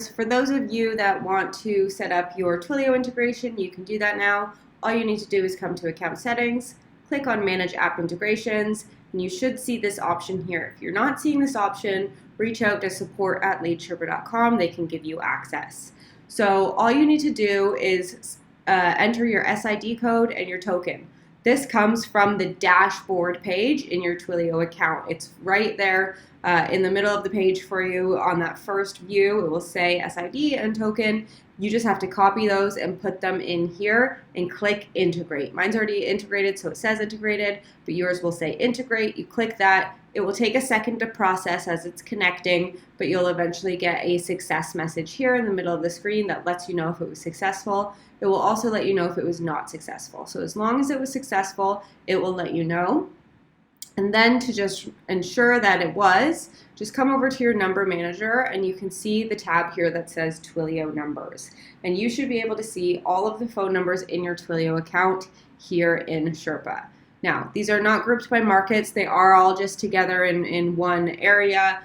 For those of you that want to set up your Twilio integration, you can do that now. All you need to do is come to Account Settings, click on Manage App Integrations, and you should see this option here. If you're not seeing this option, reach out to support@leadsherpa.com. They can give you access. So all you need to do is enter your SID code and your token. This comes from the dashboard page in your Twilio account. It's right there in the middle of the page for you. On that first view, it will say SID and token. You just have to copy those and put them in here and click integrate. Mine's already integrated, so it says integrated, but yours will say integrate. You click that. It will take a second to process as it's connecting, but you'll eventually get a success message here in the middle of the screen that lets you know if it was successful. It will also let you know if it was not successful. So as long as it was successful, it will let you know. And then to just ensure that it was, just come over to your number manager and you can see the tab here that says Twilio numbers. And you should be able to see all of the phone numbers in your Twilio account here in Sherpa. Now, these are not grouped by markets. They are all just together in one area.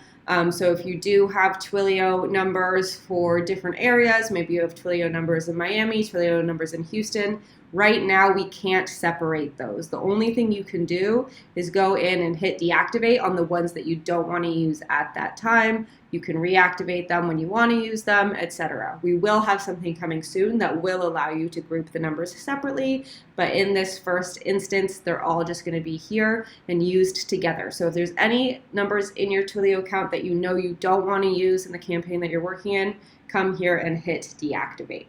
So if you do have Twilio numbers for different areas, maybe you have Twilio numbers in Miami, Twilio numbers in Houston, right now we can't separate those. The only thing you can do is go in and hit deactivate on the ones that you don't want to use at that time. You can reactivate them when you want to use them, etc. We will have something coming soon that will allow you to group the numbers separately, but in this first instance, they're all just going to be here and used together. So if there's any numbers in your Twilio account that you know you don't want to use in the campaign that you're working in, come here and hit deactivate.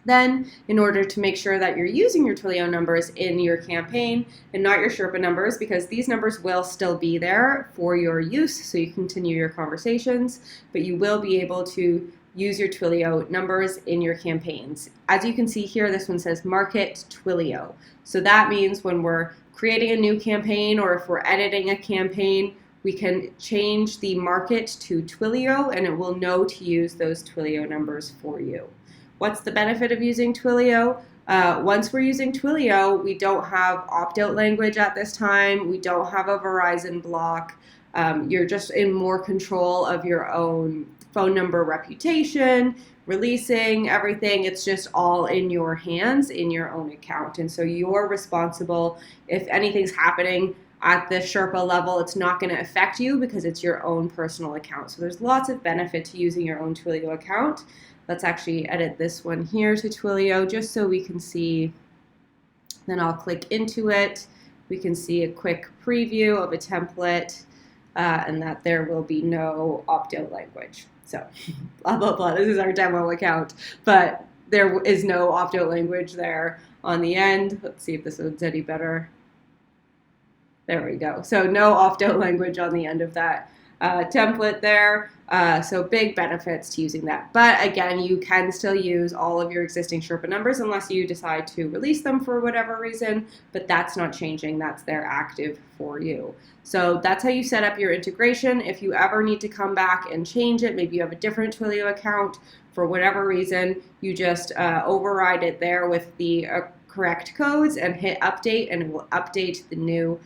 Then, in order to make sure that you're using your Twilio numbers in your campaign and not your Sherpa numbers, because these numbers will still be there for your use, so you continue your conversations, but you will be able to use your Twilio numbers in your campaigns. As you can see here, this one says Market Twilio. So that means when we're creating a new campaign or if we're editing a campaign, we can change the market to Twilio and it will know to use those Twilio numbers for you. What's the benefit of using Twilio? Once we're using Twilio, we don't have opt-out language at this time. We don't have a Verizon block. You're just in more control of your own phone number reputation, releasing everything. It's just all in your hands, in your own account. And so you're responsible. If anything's happening at the Sherpa level, it's not going to affect you because it's your own personal account. So there's lots of benefit to using your own Twilio account. Let's actually edit this one here to Twilio just so we can see. Then I'll click into it. We can see a quick preview of a template and that there will be no opt-out language. So blah, blah, blah. This is our demo account, but there is no opt-out language there on the end. Let's see if this one's any better. There we go. So no opt-out language on the end of that template there. So big benefits to using that. But again, you can still use all of your existing Sherpa numbers unless you decide to release them for whatever reason, but that's not changing. That's there active for you. So that's how you set up your integration. If you ever need to come back and change it, maybe you have a different Twilio account for whatever reason, you just override it there with the correct codes and hit update and it will update the new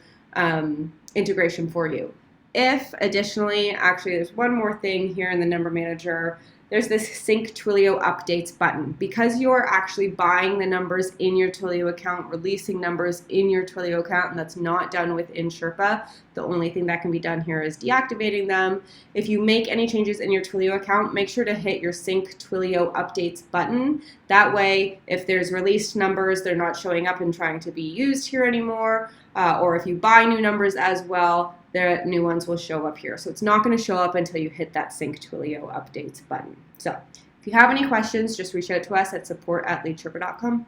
integration for you. If additionally, actually there's one more thing here in the number manager, there's this Sync Twilio Updates button. Because you're actually buying the numbers in your Twilio account, releasing numbers in your Twilio account, and that's not done within Sherpa, the only thing that can be done here is deactivating them. If you make any changes in your Twilio account, make sure to hit your Sync Twilio Updates button. That way, if there's released numbers, they're not showing up and trying to be used here anymore, or if you buy new numbers as well, the new ones will show up here. So it's not going to show up until you hit that Sync Twilio Updates button. So if you have any questions, just reach out to us at support@leadsherpa.com.